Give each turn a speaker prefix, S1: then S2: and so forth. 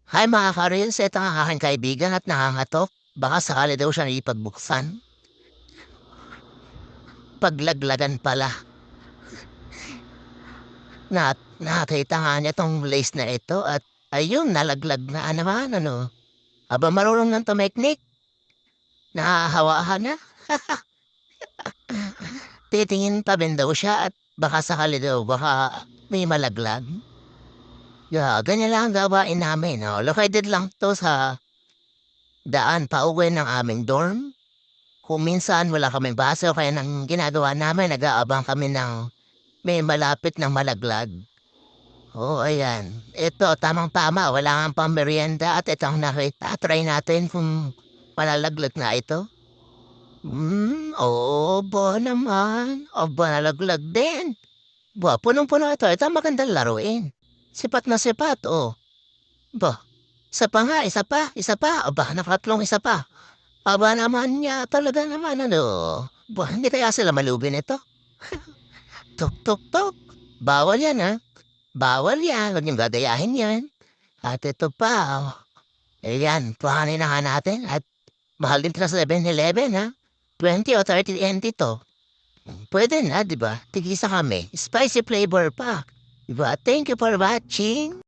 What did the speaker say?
S1: Hi mga ka-reels, ito ang aking kaibigan at nangangatok. Baka sakali daw siya ipagbuksan. Paglaglagan pala. Nakita nga niya tong lace na ito at ayun, nalaglag na naman ano. Aba marunong ng tumeknik. Nahahawahan na. Titingin pa din daw siya at baka sakali daw, baka may malaglag. Yeah, ganyan lang ang gawain namin. No? Located lang to sa daan pauwi ng aming dorm. Kung minsan wala kaming base o kaya nang ginagawa namin, nag-aabang kami ng may malapit ng malaglag. Oo, ayan. Ito, tamang-tama, wala ngang pamerienda at ito ang nakita. Try natin kung malalaglag na ito. Oo, ba naman. Aba, nalaglag din. Ba, punong-puno ito. Ito ang magandang laruin. Sipat na sipat, oh. Ba, isa pa nga, isa pa. Aba, nakatlong isa pa. Aba naman niya, talaga naman, ano. Ba, hindi kaya sila malubin ito? Tuk, tuk, tuk. Bawal yan, ha? Bawal yan. Huwag niyong gagayahin yan. At ito pa, oh. Ayan, kuhanin na nga natin. At mahal din ito sa 7-Eleven, ha? 20 o 30 NT to. Pwede na, di ba? Tigisa kami. Spicy flavor pa. Di ba? Thank you for watching.